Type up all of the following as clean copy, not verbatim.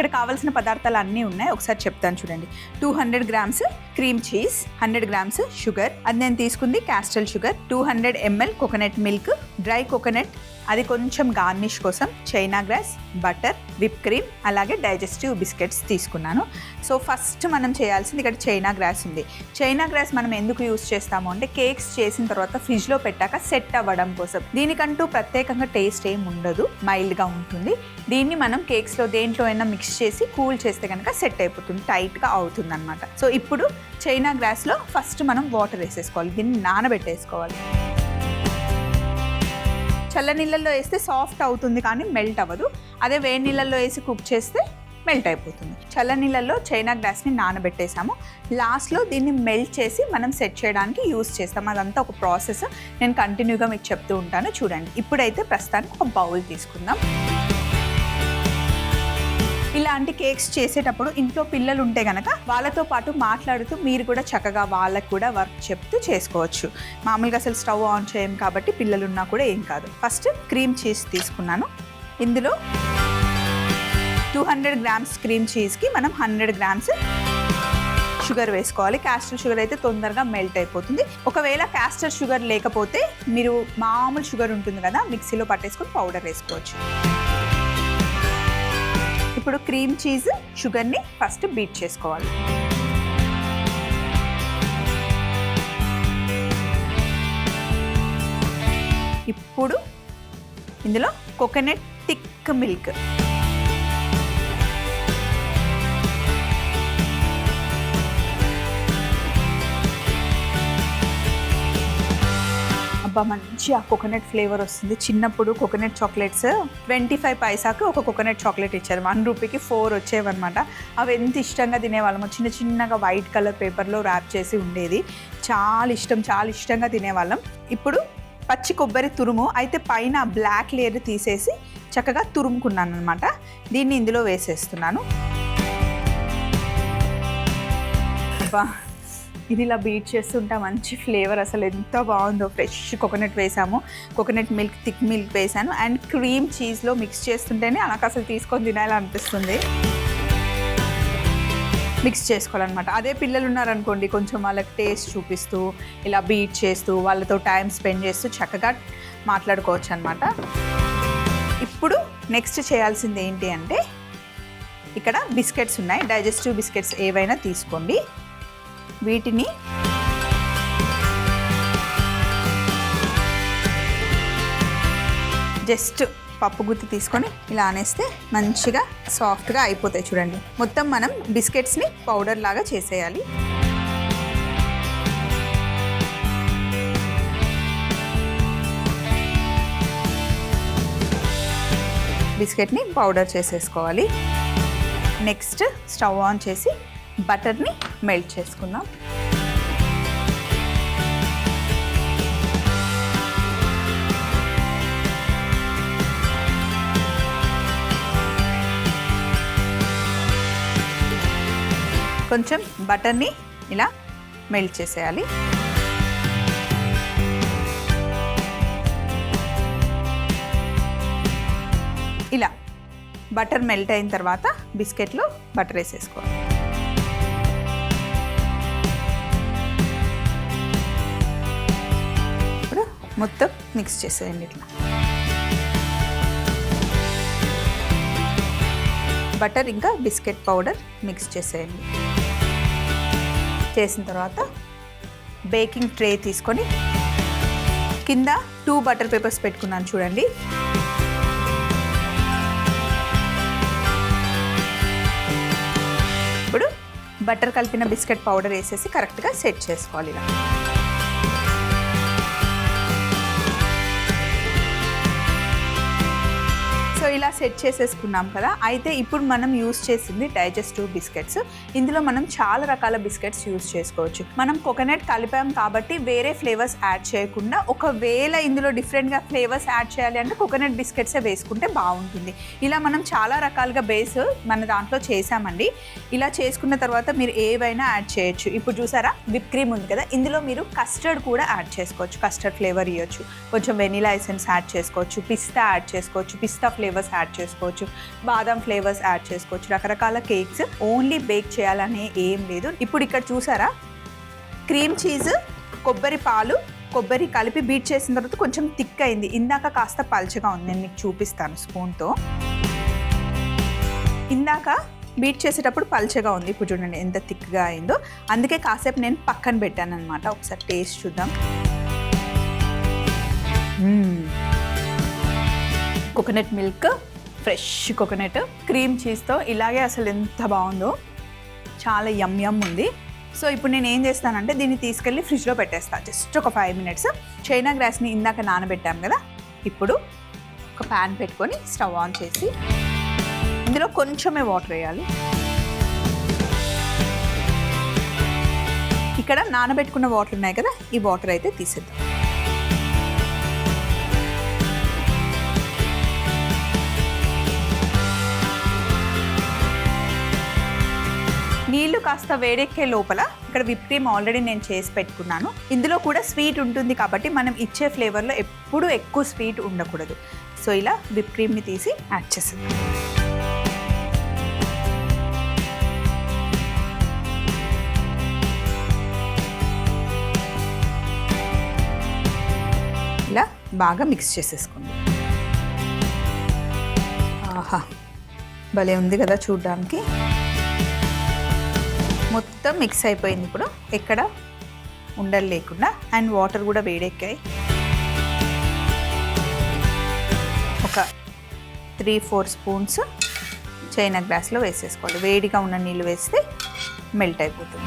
ఇక్కడ కావాల్సిన పదార్థాలు అన్నీ ఉన్నాయి, ఒకసారి చెప్తాను చూడండి. 200 grams cream cheese, 100 grams sugar, అది నేను తీసుకుంది castle sugar, 200 ml coconut milk, dry coconut, అది కొంచెం గార్నిష్ కోసం China grass, butter, whip cream, అలాగే డైజెస్టివ్ బిస్కెట్స్ తీసుకున్నాను. సో ఫస్ట్ మనం చేయాల్సింది, ఇక్కడ చైనా గ్రాస్ ఉంది. చైనా గ్రాస్ మనం ఎందుకు యూస్ చేస్తాము అంటే కేక్స్ చేసిన తర్వాత ఫ్రిడ్జ్లో పెట్టాక సెట్ అవ్వడం కోసం. దీనికంటూ ప్రత్యేకంగా టేస్ట్ ఏం ఉండదు, మైల్డ్గా ఉంటుంది. దీన్ని మనం కేక్స్లో దేంట్లో అయినా మిక్స్ చేసి కూల్ చేస్తే కనుక సెట్ అయిపోతుంది, టైట్గా అవుతుంది అనమాట. సో ఇప్పుడు చైనా గ్రాస్లో ఫస్ట్ మనం వాటర్ వేసేసుకోవాలి, దీన్ని నానబెట్టేసుకోవాలి. చల్ల నీళ్ళల్లో వేస్తే సాఫ్ట్ అవుతుంది కానీ మెల్ట్ అవ్వదు, అదే వేడి నీళ్ళల్లో వేసి కుక్ చేస్తే మెల్ట్ అయిపోతుంది. చల్ల నీళ్ళల్లో చైనా గ్రాస్ని నానబెట్టేసాము. లాస్ట్లో దీన్ని మెల్ట్ చేసి మనం సెట్ చేయడానికి యూస్ చేస్తాం. అదంతా ఒక ప్రాసెస్, నేను కంటిన్యూగా మీకు చెప్తూ ఉంటాను చూడండి. ఇప్పుడైతే ప్రస్తుతానికి ఒక బౌల్ తీసుకుందాం. ఇలాంటి కేక్స్ చేసేటప్పుడు ఇంట్లో పిల్లలు ఉంటే కనుక వాళ్ళతో పాటు మాట్లాడుతూ మీరు కూడా చక్కగా వాళ్ళకు కూడా వర్క్ చెప్తూ చేసుకోవచ్చు. మామూలుగా అసలు స్టవ్ ఆన్ చేయం కాబట్టి పిల్లలు ఉన్నా కూడా ఏం కాదు. ఫస్ట్ క్రీమ్ చీజ్ తీసుకున్నాను. ఇందులో 200 గ్రామ్స్ క్రీమ్ చీజ్కి మనం 100 గ్రామ్స్ షుగర్ వేసుకోవాలి. క్యాస్టర్ షుగర్ అయితే తొందరగా మెల్ట్ అయిపోతుంది. ఒకవేళ క్యాస్టర్ షుగర్ లేకపోతే మీరు మామూలు షుగర్ ఉంటుంది కదా, మిక్సీలో పట్టేసుకొని పౌడర్ వేసుకోవచ్చు. ఇప్పుడు క్రీమ్ చీజ్ షుగర్ని ఫస్ట్ బీట్ చేసుకోవాలి. ఇప్పుడు ఇందులో కోకోనట్ థిక్ మిల్క్, అబ్బా మంచి ఆ కోకోనట్ ఫ్లేవర్ వస్తుంది. చిన్నప్పుడు కోకోనట్ చాక్లెట్స్ 25 పైసాకు ఒక కోకోనట్ చాక్లెట్ ఇచ్చారు, 1 రూపీకి 4 వచ్చేవన్నమాట. అవి ఎంత ఇష్టంగా తినేవాళ్ళము. చిన్న చిన్నగా వైట్ కలర్ పేపర్లో ర్యాప్ చేసి ఉండేది, చాలా ఇష్టంగా తినేవాళ్ళం. ఇప్పుడు పచ్చి కొబ్బరి తురుము, అయితే పైన బ్లాక్ లేయర్ తీసేసి చక్కగా తురుముకున్నాను అనమాట. దీన్ని ఇందులో వేసేస్తున్నాను. అబ్బా ఇది ఇలా బీట్ చేస్తుంటా మంచి ఫ్లేవర్, అసలు ఎంత బాగుందో. ఫ్రెష్ కోకోనట్ వేసాము, కోకోనట్ మిల్క్ థిక్ మిల్క్ వేసాను, అండ్ క్రీమ్ చీజ్లో మిక్స్ చేస్తుంటేనే నాకు అసలు తీసుకొని తినాలనిపిస్తుంది. మిక్స్ చేసుకోవాలన్నమాట. అదే పిల్లలు ఉన్నారనుకోండి, కొంచెం వాళ్ళకి టేస్ట్ చూపిస్తూ ఇలా బీట్ చేస్తూ వాళ్ళతో టైం స్పెండ్ చేస్తూ చక్కగా మాట్లాడుకోవచ్చు అనమాట. ఇప్పుడు నెక్స్ట్ చేయాల్సింది ఏంటి అంటే, ఇక్కడ బిస్కెట్స్ ఉన్నాయి, డైజెస్టివ్ బిస్కెట్స్ ఏవైనా తీసుకోండి. వీటిని జస్ట్ పప్పు గుత్తి తీసుకొని ఇలా అనేస్తే మంచిగా సాఫ్ట్గా అయిపోతాయి. చూడండి, మొత్తం మనం బిస్కెట్స్ని పౌడర్ లాగా చేసేయాలి. బిస్కెట్ని పౌడర్ చేసేసుకోవాలి. నెక్స్ట్ స్టవ్ ఆన్ చేసి బటర్ని మెల్ట్ చేసుకుందాం. కొంచెం బటర్ని ఇలా మెల్ట్ చేసేయాలి. ఇలా బటర్ మెల్ట్ అయిన తర్వాత బిస్కెట్లో బటర్ వేసేసుకోవాలి. ఇప్పుడు మొత్తం మిక్స్ చేసేయండి. ఇట్లా బటర్ ఇంకా బిస్కెట్ పౌడర్ మిక్స్ చేసేయండి. చేసిన తర్వాత బేకింగ్ ట్రే తీసుకొని కింద 2 బటర్ పేపర్స్ పెట్టుకున్నాను చూడండి. ఇప్పుడు బటర్ కలిపిన బిస్కెట్ పౌడర్ వేసేసి కరెక్ట్గా సెట్ చేసుకోవాలి. ఇలా సో ఇలా సెట్ చేసేసుకున్నాం కదా. అయితే ఇప్పుడు మనం యూస్ చేసింది డైజెస్టివ్ బిస్కెట్స్. ఇందులో మనం చాలా రకాల బిస్కెట్స్ యూస్ చేసుకోవచ్చు. మనం కోకోనట్ కలిపాం కాబట్టి వేరే ఫ్లేవర్స్ యాడ్ చేయకుండా, ఒకవేళ ఇందులో డిఫరెంట్గా ఫ్లేవర్స్ యాడ్ చేయాలి అంటే కోకోనట్ బిస్కెట్సే వేసుకుంటే బాగుంటుంది. ఇలా మనం చాలా రకాలుగా బేస్ మన దాంట్లో చేసామండి. ఇలా చేసుకున్న తర్వాత మీరు ఏవైనా యాడ్ చేయొచ్చు. ఇప్పుడు చూసారా విప్ క్రీమ్ ఉంది కదా, ఇందులో మీరు కస్టర్డ్ కూడా యాడ్ చేసుకోవచ్చు. కస్టర్డ్ ఫ్లేవర్ ఇవ్వచ్చు, కొంచెం వెనిలా ఎసెన్స్ యాడ్ చేసుకోవచ్చు, పిస్తా యాడ్ చేసుకోవచ్చు, పిస్తా ఫ్లేవర్ ఫ్లేవర్స్ యాడ్ చేసుకోవచ్చు, బాదం ఫ్లేవర్స్ యాడ్ చేసుకోవచ్చు, రకరకాల కేక్స్. ఓన్లీ బేక్ చేయాలనే ఏం లేదు. ఇప్పుడు ఇక్కడ చూసారా, క్రీమ్ చీజ్, కొబ్బరి పాలు, కొబ్బరి కలిపి బీట్ చేసిన తర్వాత కొంచెం థిక్ అయింది. ఇందాక కాస్త పల్చగా ఉంది, నేను మీకు చూపిస్తాను స్పూన్తో. ఇందాక బీట్ చేసేటప్పుడు పల్చగా ఉంది, ఇప్పుడు చూడండి ఎంత థిక్గా అయిందో. అందుకే కాసేపు నేను పక్కన పెట్టాను అనమాట. ఒకసారి టేస్ట్ చూద్దాం. Coconut milk, fresh coconut, cream చీజ్తో ఇలాగే అసలు ఎంత బాగుందో, చాలా యమ్ ఉంది. సో ఇప్పుడు నేను ఏం చేస్తానంటే దీన్ని తీసుకెళ్ళి ఫ్రిడ్జ్లో పెట్టేస్తాను జస్ట్ ఒక 5 minutes. చైనా గ్రాస్ని ఇందాక నానబెట్టాం కదా, ఇప్పుడు ఒక ప్యాన్ పెట్టుకొని స్టవ్ ఆన్ చేసి ఇందులో కొంచెమే వాటర్ వేయాలి. ఇక్కడ నానబెట్టుకున్న వాటర్ ఉన్నాయి కదా, ఈ వాటర్ అయితే తీసేద్దాం. నీళ్లు కాస్త వేడెక్కే లోపల ఇక్కడ విప్ క్రీమ్ ఆల్రెడీ నేను చేసి పెట్టుకున్నాను. ఇందులో కూడా స్వీట్ ఉంటుంది కాబట్టి మనం ఇచ్చే ఫ్లేవర్లో ఎప్పుడూ ఎక్కువ స్వీట్ ఉండకూడదు. సో ఇలా విప్ క్రీమ్ని తీసి యాడ్ చేసేది. ఇలా బాగా మిక్స్ చేసేసుకోండి. ఆహా, భలే ఉంది కదా చూడ్డానికి. మొత్తం మిక్స్ అయిపోయింది. ఇప్పుడు ఎక్కడ ఉండలు లేకుండా, అండ్ వాటర్ కూడా వేడెక్కాయి. ఒక 3-4 స్పూన్స్ చైనా గ్లాస్లో వేసేసుకోవాలి. వేడిగా ఉన్న నీళ్ళు వేస్తే మెల్ట్ అయిపోతుంది.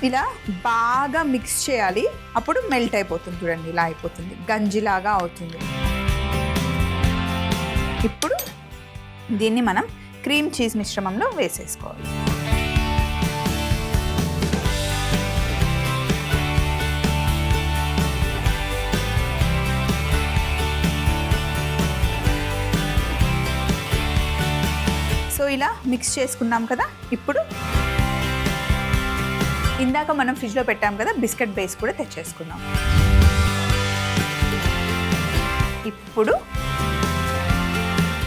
ఇలా బాగా మిక్స్ చేయాలి, అప్పుడు మెల్ట్ అయిపోతుంది. చూడండి ఇలా అయిపోతుంది, గంజిలాగా అవుతుంది. ఇప్పుడు దీన్ని మనం క్రీమ్ చీజ్ మిశ్రమంలో వేసేసుకోవాలి. సో ఇలా మిక్స్ చేసుకున్నాం కదా, ఇప్పుడు ఇందాక మనం ఫ్రిడ్జ్లో పెట్టాం కదా బిస్కెట్ బేస్ కూడా తెచ్చేసుకుందాం. ఇప్పుడు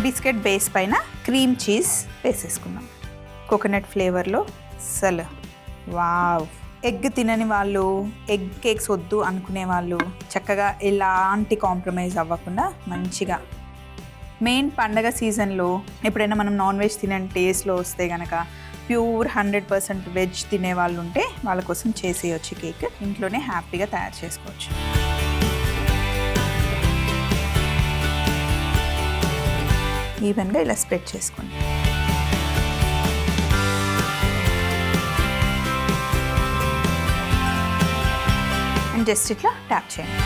బిస్కెట్ బేస్ పైన క్రీమ్ చీజ్ వేసేసుకుందాం కోకోనట్ ఫ్లేవర్లో. అసలు వావ్! ఎగ్ తినని వాళ్ళు, ఎగ్ కేక్స్ వద్దు అనుకునే వాళ్ళు చక్కగా ఎలాంటి కాంప్రమైజ్ అవ్వకుండా మంచిగా, మెయిన్ పండగ సీజన్లో ఎప్పుడైనా మనం నాన్ వెజ్ తినని టేస్ట్లో వస్తే కనుక ప్యూర్ 100% వెజ్ తినే వాళ్ళు ఉంటే వాళ్ళ కోసం చేసేయచ్చు. కేక్ ఇంట్లోనే హ్యాపీగా తయారు చేసుకోవచ్చు. ఈవెన్గా ఇలా స్ప్రెడ్ చేసుకోండి. అండ్ జస్ట్ ఇట్లా ట్యాప్ చేయండి.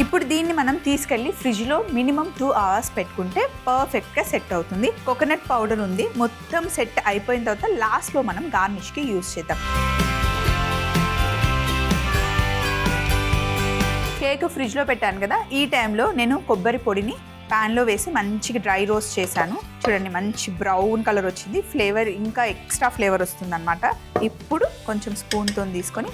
ఇప్పుడు దీన్ని మనం తీసుకెళ్ళి ఫ్రిడ్జ్లో మినిమం 2 hours పెట్టుకుంటే పర్ఫెక్ట్గా సెట్ అవుతుంది. కోకోనట్ పౌడర్ ఉంది, మొత్తం సెట్ అయిపోయిన తర్వాత లాస్ట్లో మనం గార్నిష్కి యూజ్ చేద్దాం. కేక్ ఫ్రిడ్జ్లో పెట్టాను కదా, ఈ టైంలో నేను కొబ్బరి పొడిని ప్యాన్లో వేసి మంచిగా డ్రై రోస్ట్ చేశాను. చూడండి మంచి బ్రౌన్ కలర్ వచ్చింది, ఫ్లేవర్ ఇంకా ఎక్స్ట్రా ఫ్లేవర్ వస్తుంది అనమాట. ఇప్పుడు కొంచెం స్పూన్తో తీసుకొని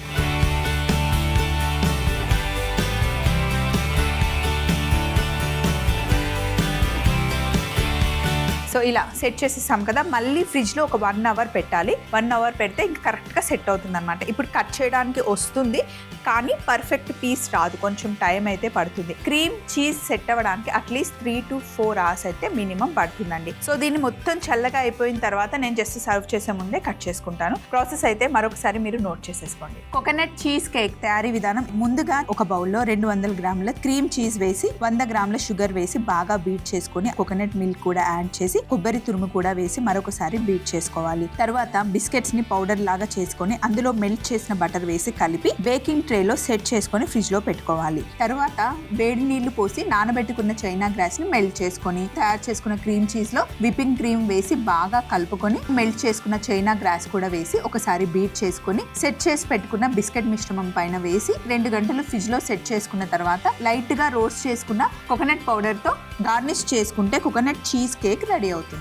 సో ఇలా సెట్ చేసేసాం కదా, మళ్ళీ ఫ్రిడ్జ్లో ఒక 1 hour పెట్టాలి. 1 hour పెడితే ఇంకా కరెక్ట్గా సెట్ అవుతుంది అనమాట. ఇప్పుడు కట్ చేయడానికి వస్తుంది కానీ పర్ఫెక్ట్ పీస్ రాదు, కొంచెం టైం అయితే పడుతుంది. క్రీమ్ చీజ్ సెట్ అవ్వడానికి అట్లీస్ట్ 3 to 4 hours అయితే మినిమం పడుతుందండి. సో దీన్ని మొత్తం చల్లగా అయిపోయిన తర్వాత నేను జస్ట్ సర్వ్ చేసే ముందే కట్ చేసుకుంటాను. ప్రాసెస్ అయితే మరొకసారి మీరు నోట్ చేసేసుకోండి. కోకోనట్ చీజ్ కేక్ తయారీ విధానం: ముందుగా ఒక బౌల్లో 200 grams క్రీమ్ చీజ్ వేసి 100 grams షుగర్ వేసి బాగా బీట్ చేసుకుని కోకోనట్ మిల్క్ కూడా యాడ్ చేసి కొబ్బరి తురుము కూడా వేసి మరొకసారి బీట్ చేసుకోవాలి. తర్వాత బిస్కెట్స్ ని పౌడర్ లాగా చేసుకొని అందులో మెల్ట్ చేసిన బటర్ వేసి కలిపి బేకింగ్ ట్రేలో సెట్ చేసుకొని ఫ్రిడ్జ్ లో పెట్టుకోవాలి. తర్వాత వేడి నీళ్లు పోసి నానబెట్టుకున్న చైనా గ్రాస్ ని మెల్ట్ చేసుకొని తయారు చేసుకున్న క్రీమ్ చీజ్ లో విప్పింగ్ క్రీమ్ వేసి బాగా కలుపుకొని మెల్ట్ చేసుకున్న చైనా గ్రాస్ కూడా వేసి ఒకసారి బీట్ చేసుకొని సెట్ చేసి పెట్టుకున్న బిస్కెట్ మిశ్రమం పైన వేసి 2 గంటలు ఫ్రిడ్జ్ లో సెట్ చేసుకున్న తర్వాత లైట్ గా రోస్ట్ చేసుకున్న కోకోనట్ పౌడర్ తో గార్నిష్ చేసుకుంటే కోకోనట్ చీజ్ కేక్ రెడీ అవుతుంది.